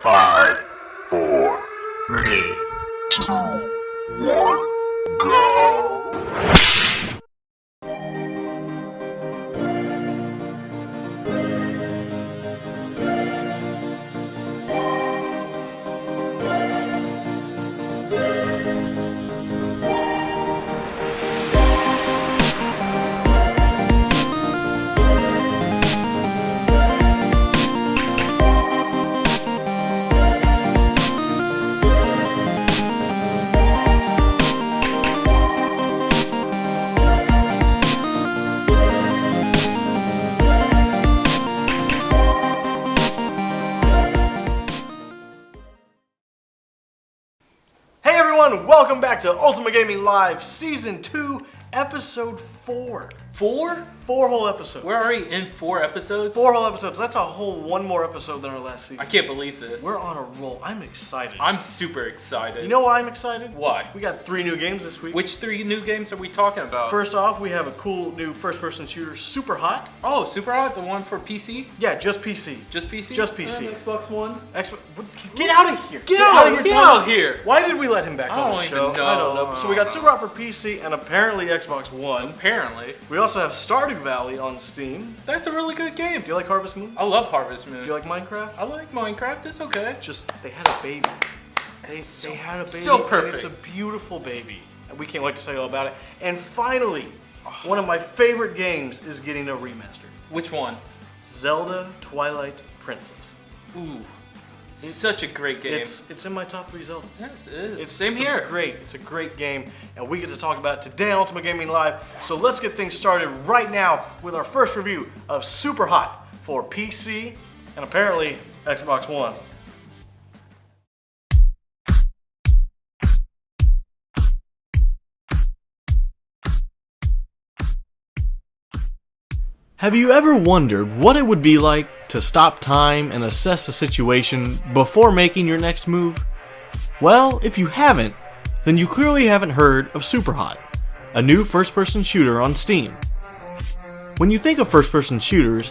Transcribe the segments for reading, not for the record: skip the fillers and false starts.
5, 4, 3, 2, 1, go! Welcome back to Ultima Gaming Live Season 2, Episode 4. 4? 4 whole episodes. We're already in 4 episodes? 4 whole episodes. That's a whole one more episode than our last season. I can't believe this. We're on a roll. I'm excited. I'm super excited. You know why I'm excited? Why? We got 3 new games this week. Which 3 new games are we talking about? First off, we have a cool new first-person shooter, SuperHot. Oh, SuperHot? The one for PC? Yeah, just PC. Just PC? Just PC. Xbox One? Get out of here! Get out of here! Why did we let him back I on the don't show? even know. I don't know. So we got SuperHot for PC and apparently Xbox One. Apparently. We also have Stardew Valley on Steam. That's a really good game. Do you like Harvest Moon? I love Harvest Moon. Do you like Minecraft? I like Minecraft. It's okay. Just, they had a baby. They had a baby. So perfect. And it's a beautiful baby. And we can't wait to tell you all about it. And finally, one of my favorite games is getting a remaster. Which one? Zelda Twilight Princess. Ooh. Such a great game. It's in my top 3 Zeldas. Yes, it is. Same here. It's a great game, and we get to talk about it today on Ultima Gaming Live. So let's get things started right now with our first review of SuperHot for PC and apparently Xbox One. Have you ever wondered what it would be like to stop time and assess a situation before making your next move? Well, if you haven't, then you clearly haven't heard of SuperHot, a new first-person shooter on Steam. When you think of first-person shooters,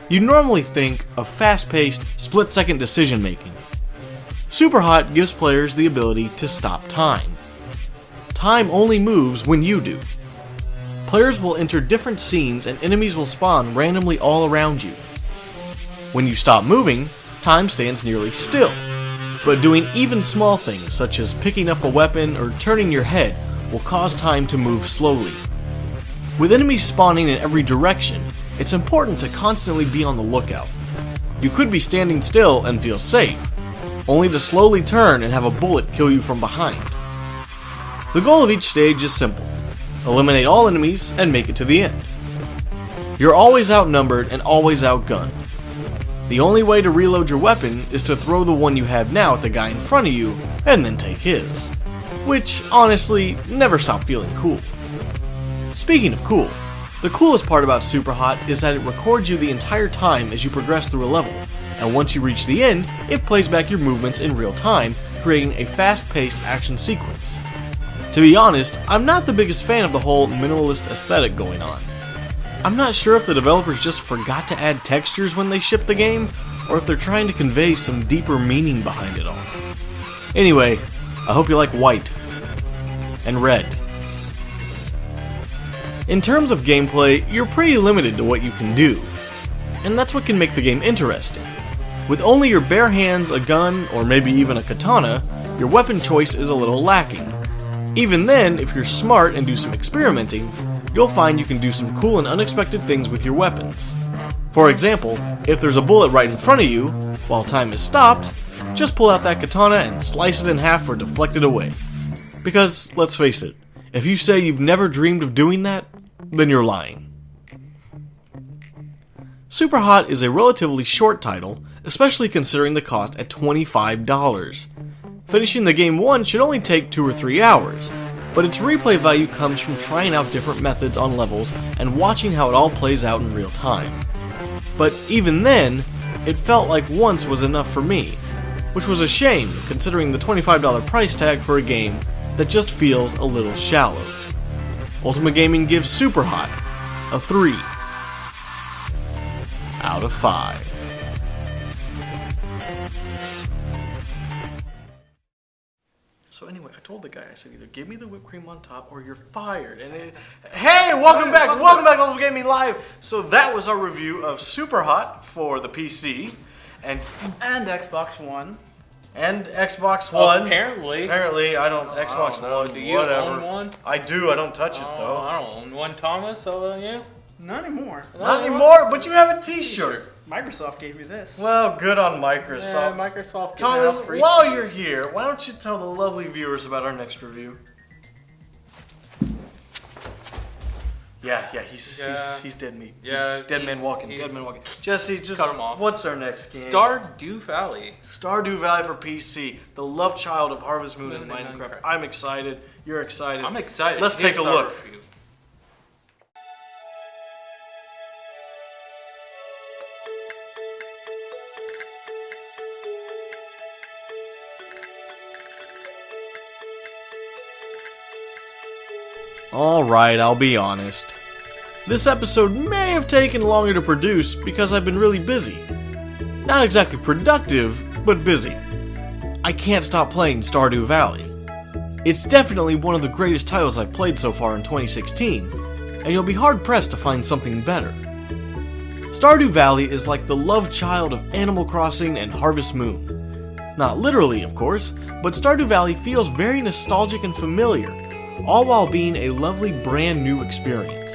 you normally think of fast-paced, split-second decision-making. SuperHot gives players the ability to stop time. Time only moves when you do. Players will enter different scenes and enemies will spawn randomly all around you. When you stop moving, time stands nearly still, but doing even small things such as picking up a weapon or turning your head will cause time to move slowly. With enemies spawning in every direction, it's important to constantly be on the lookout. You could be standing still and feel safe, only to slowly turn and have a bullet kill you from behind. The goal of each stage is simple. Eliminate all enemies and make it to the end. You're always outnumbered and always outgunned. The only way to reload your weapon is to throw the one you have now at the guy in front of you and then take his. Which, honestly, never stopped feeling cool. Speaking of cool, the coolest part about SuperHot is that it records you the entire time as you progress through a level, and once you reach the end, it plays back your movements in real time, creating a fast-paced action sequence. To be honest, I'm not the biggest fan of the whole minimalist aesthetic going on. I'm not sure if the developers just forgot to add textures when they shipped the game, or if they're trying to convey some deeper meaning behind it all. Anyway, I hope you like white and red. In terms of gameplay, you're pretty limited to what you can do, and that's what can make the game interesting. With only your bare hands, a gun, or maybe even a katana, your weapon choice is a little lacking. Even then, if you're smart and do some experimenting, you'll find you can do some cool and unexpected things with your weapons. For example, if there's a bullet right in front of you, while time is stopped, just pull out that katana and slice it in half or deflect it away. Because, let's face it, if you say you've never dreamed of doing that, then you're lying. SuperHot is a relatively short title, especially considering the cost at $25. Finishing the game once should only take 2 or 3 hours, but its replay value comes from trying out different methods on levels and watching how it all plays out in real time. But even then, it felt like once was enough for me, which was a shame considering the $25 price tag for a game that just feels a little shallow. Ultima Gaming gives SuperHot a 3 out of 5. So anyway, I told the guy, I said, either give me the whipped cream on top or you're fired. And hey, welcome back to Ultimate Gaming Live. So that was our review of SuperHot for the PC and Xbox One. And Xbox One. Apparently, I don't. Xbox I don't know. One. Do you whatever. own one? I do. I don't touch it though. I don't own one, Thomas. So yeah. Not anymore. Not anymore. But you have a T-shirt. Microsoft gave me this. Well, good on Yeah, Microsoft. Microsoft. Thomas, giving out free while teas. you're here, why don't you tell the lovely viewers about our next review? Yeah, he's dead meat. Yeah, he's dead man walking. Jesse, just Cut him off. what's our next game? Stardew Valley. Stardew Valley for PC, the love child of Harvest Moon and Moon and Minecraft. Minecraft. I'm excited. You're excited. I'm excited. Let's take a Here's our look. review. Alright, I'll be honest. This episode may have taken longer to produce because I've been really busy. Not exactly productive, but busy. I can't stop playing Stardew Valley. It's definitely one of the greatest titles I've played so far in 2016, and you'll be hard-pressed to find something better. Stardew Valley is like the love child of Animal Crossing and Harvest Moon. Not literally, of course, but Stardew Valley feels very nostalgic and familiar, all while being a lovely brand new experience.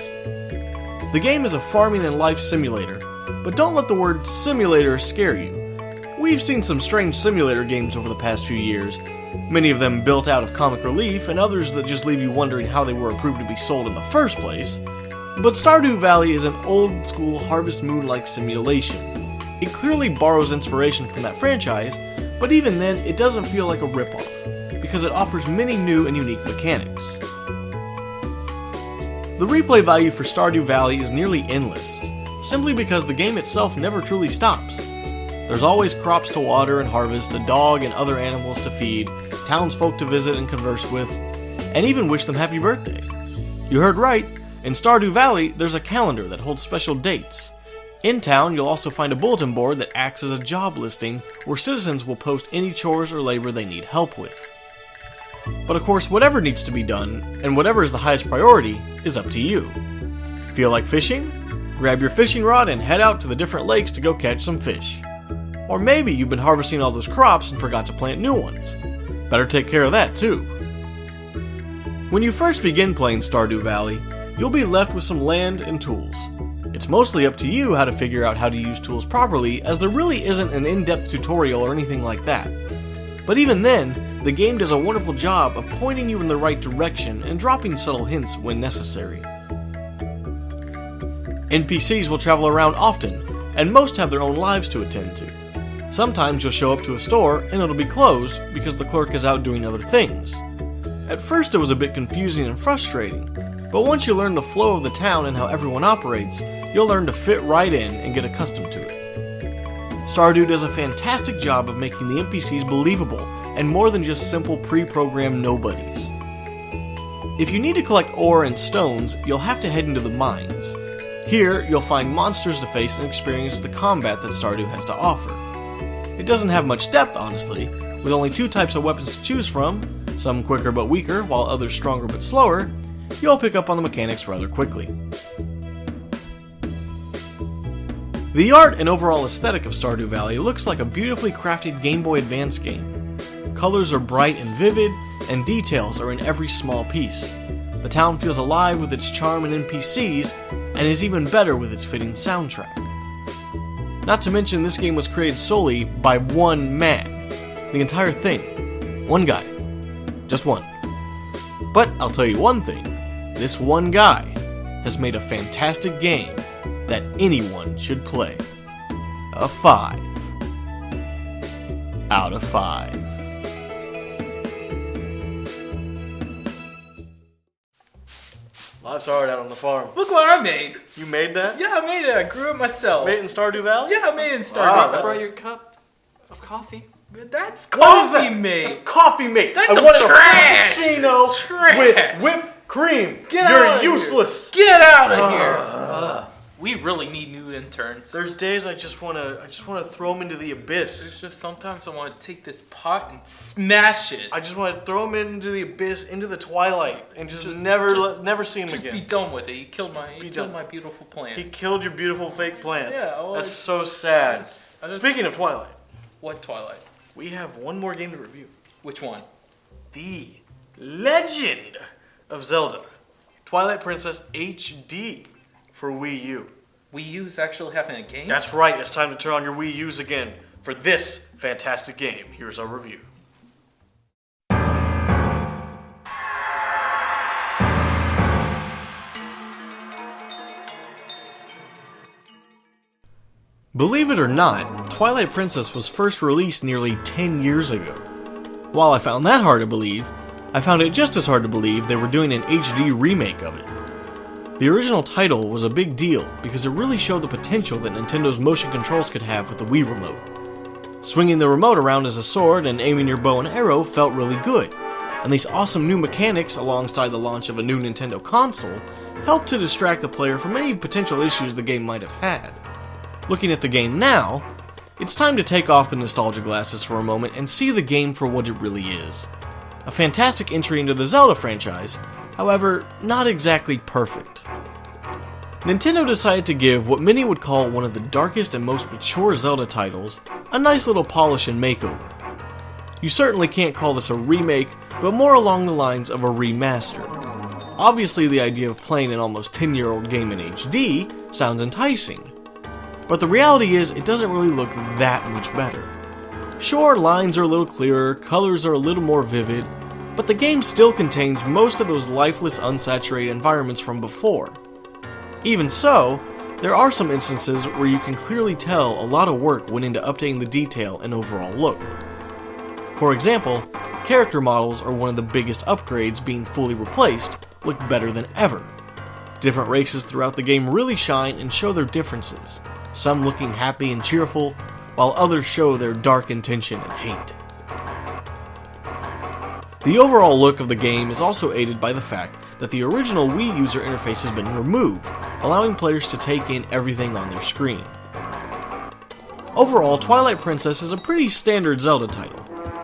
The game is a farming and life simulator, but don't let the word simulator scare you. We've seen some strange simulator games over the past few years, many of them built out of comic relief and others that just leave you wondering how they were approved to be sold in the first place. But Stardew Valley is an old school Harvest Moon-like simulation. It clearly borrows inspiration from that franchise, but even then it doesn't feel like a ripoff, because it offers many new and unique mechanics. The replay value for Stardew Valley is nearly endless, simply because the game itself never truly stops. There's always crops to water and harvest, a dog and other animals to feed, townsfolk to visit and converse with, and even wish them happy birthday. You heard right, in Stardew Valley there's a calendar that holds special dates. In town you'll also find a bulletin board that acts as a job listing where citizens will post any chores or labor they need help with. But of course, whatever needs to be done, and whatever is the highest priority, is up to you. Feel like fishing? Grab your fishing rod and head out to the different lakes to go catch some fish. Or maybe you've been harvesting all those crops and forgot to plant new ones. Better take care of that too. When you first begin playing Stardew Valley, you'll be left with some land and tools. It's mostly up to you how to figure out how to use tools properly, as there really isn't an in-depth tutorial or anything like that. But even then, the game does a wonderful job of pointing you in the right direction and dropping subtle hints when necessary. NPCs will travel around often, and most have their own lives to attend to. Sometimes you'll show up to a store and it'll be closed because the clerk is out doing other things. At first it was a bit confusing and frustrating, but once you learn the flow of the town and how everyone operates, you'll learn to fit right in and get accustomed to it. Stardew does a fantastic job of making the NPCs believable and more than just simple pre-programmed nobodies. If you need to collect ore and stones, you'll have to head into the mines. Here, you'll find monsters to face and experience the combat that Stardew has to offer. It doesn't have much depth, honestly, with only 2 types of weapons to choose from, some quicker but weaker, while others stronger but slower. You'll pick up on the mechanics rather quickly. The art and overall aesthetic of Stardew Valley looks like a beautifully crafted Game Boy Advance game. Colors are bright and vivid, and details are in every small piece. The town feels alive with its charm and NPCs, and is even better with its fitting soundtrack. Not to mention, this game was created solely by one man. The entire thing. One guy. Just one. But I'll tell you one thing. This one guy has made a fantastic game that anyone should play. A 5 out of 5. Life's hard out on the farm. Look what I made. You made that? Yeah, I made it. I grew it myself. Made it in Stardew Valley? Yeah, I made it in Stardew. Wow, I that's- brought your cup of coffee. That's What is coffee that? mate. That's coffee mate. That's I some wanted trash. a frappuccino Trash. with whipped cream. Get You're out of here. useless. Get out of here. We really need new interns. There's days I just wanna throw him into the abyss. There's just sometimes I want to take this pot and smash it. I just want to throw him into the abyss, into the twilight, and just never see him Just again. be done with it. He killed my beautiful plant. He killed your beautiful fake plant. Yeah, well, That's so sad. I just- Speaking of Twilight, What Twilight? we have one more game to review. Which one? The Legend of Zelda, Twilight Princess HD for Wii U. Wii U's actually having a game? That's right, it's time to turn on your Wii U's again for this fantastic game. Here's our review. Believe it or not, Twilight Princess was first released nearly 10 years ago. While I found that hard to believe, I found it just as hard to believe they were doing an HD remake of it. The original title was a big deal because it really showed the potential that Nintendo's motion controls could have with the Wii remote. Swinging the remote around as a sword and aiming your bow and arrow felt really good, and these awesome new mechanics alongside the launch of a new Nintendo console helped to distract the player from any potential issues the game might have had. Looking at the game now, it's time to take off the nostalgia glasses for a moment and see the game for what it really is. A fantastic entry into the Zelda franchise, however, not exactly perfect. Nintendo decided to give what many would call one of the darkest and most mature Zelda titles a nice little polish and makeover. You certainly can't call this a remake, but more along the lines of a remaster. Obviously, the idea of playing an almost 10-year-old game in HD sounds enticing, but the reality is it doesn't really look that much better. Sure, lines are a little clearer, colors are a little more vivid, but the game still contains most of those lifeless, unsaturated environments from before. Even so, there are some instances where you can clearly tell a lot of work went into updating the detail and overall look. For example, character models are one of the biggest upgrades, being fully replaced, look better than ever. Different races throughout the game really shine and show their differences, some looking happy and cheerful, while others show their dark intention and hate. The overall look of the game is also aided by the fact that the original Wii user interface has been removed, allowing players to take in everything on their screen. Overall, Twilight Princess is a pretty standard Zelda title.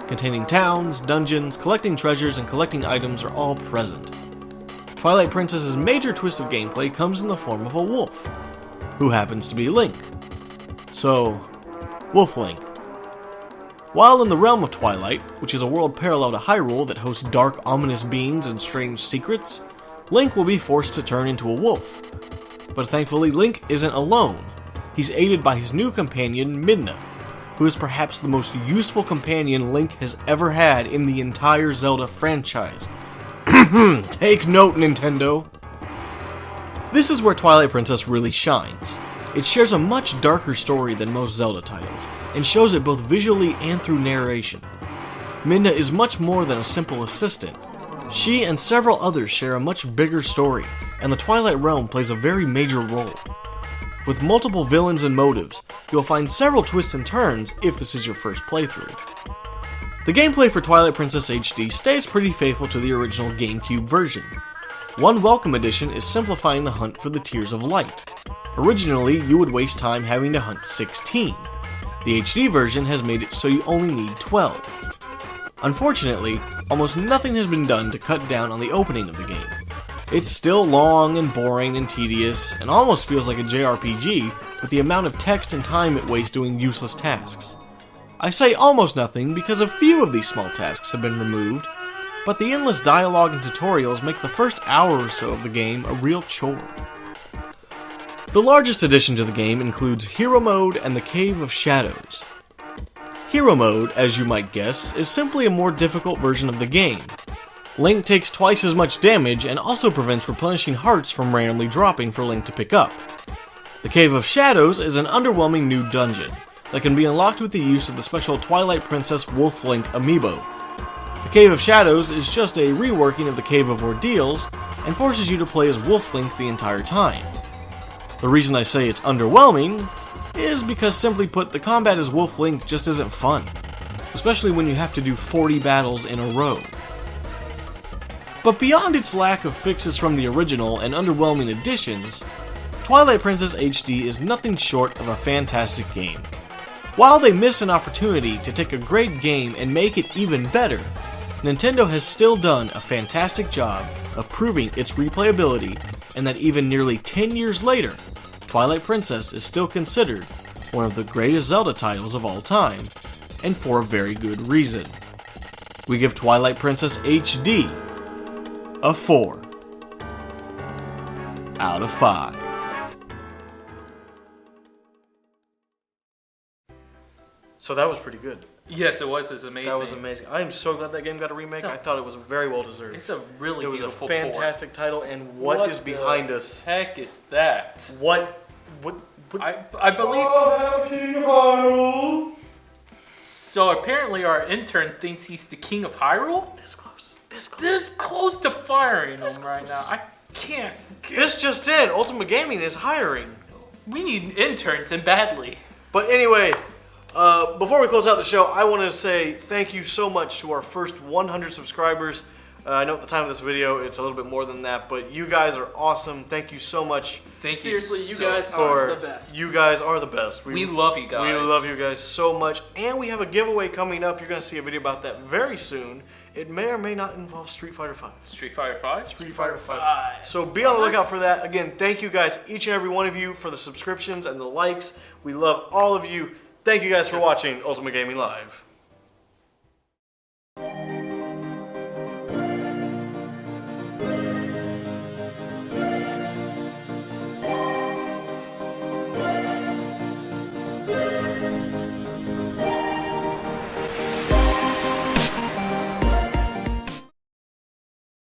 Containing towns, dungeons, collecting treasures, and collecting items are all present. Twilight Princess's major twist of gameplay comes in the form of a wolf, who happens to be Link. So, Wolf Link. While in the realm of Twilight, which is a world parallel to Hyrule that hosts dark, ominous beings and strange secrets, Link will be forced to turn into a wolf. But thankfully, Link isn't alone. He's aided by his new companion, Midna, who is perhaps the most useful companion Link has ever had in the entire Zelda franchise. Take note, Nintendo! This is where Twilight Princess really shines. It shares a much darker story than most Zelda titles, and shows it both visually and through narration. Midna is much more than a simple assistant. She and several others share a much bigger story, and the Twilight Realm plays a very major role. With multiple villains and motives, you'll find several twists and turns if this is your first playthrough. The gameplay for Twilight Princess HD stays pretty faithful to the original GameCube version. One welcome addition is simplifying the hunt for the Tears of Light. Originally, you would waste time having to hunt 16. The HD version has made it so you only need 12. Unfortunately, almost nothing has been done to cut down on the opening of the game. It's still long and boring and tedious, and almost feels like a JRPG with the amount of text and time it wastes doing useless tasks. I say almost nothing because a few of these small tasks have been removed, but the endless dialogue and tutorials make the first hour or so of the game a real chore. The largest addition to the game includes Hero Mode and the Cave of Shadows. Hero Mode, as you might guess, is simply a more difficult version of the game. Link takes twice as much damage and also prevents replenishing hearts from randomly dropping for Link to pick up. The Cave of Shadows is an underwhelming new dungeon that can be unlocked with the use of the special Twilight Princess Wolf Link amiibo. The Cave of Shadows is just a reworking of the Cave of Ordeals and forces you to play as Wolf Link the entire time. The reason I say it's underwhelming is because, simply put, the combat as Wolf Link just isn't fun, especially when you have to do 40 battles in a row. But beyond its lack of fixes from the original and underwhelming additions, Twilight Princess HD is nothing short of a fantastic game. While they missed an opportunity to take a great game and make it even better, Nintendo has still done a fantastic job of proving its replayability, and that even nearly 10 years later, Twilight Princess is still considered one of the greatest Zelda titles of all time, and for a very good reason. We give Twilight Princess HD a 4 out of 5. So that was pretty good. Yes, it was. It's amazing. That was amazing. I am so glad that game got a remake. I thought it was very well deserved. It's a really beautiful port. It was a fantastic title, and what is behind us? Heck is that? What? I believe. So apparently our intern thinks he's the king of Hyrule. This close. This close to firing him right now. I can't. This just in. Ultima Gaming is hiring. We need interns and badly. But anyway. Before we close out the show, I want to say thank you so much to our first 100 subscribers. I know at the time of this video it's a little bit more than that, but you guys are awesome. Thank you so much. Seriously, you guys are the best. You guys are the best. We love you guys. We love you guys so much. And we have a giveaway coming up. You're going to see a video about that very soon. It may or may not involve Street Fighter V. Street Fighter 5? Street Fighter 5. So be on the lookout for that. Again, thank you guys, each and every one of you, for the subscriptions and the likes. We love all of you. Thank you guys for watching Ultima Gaming Live.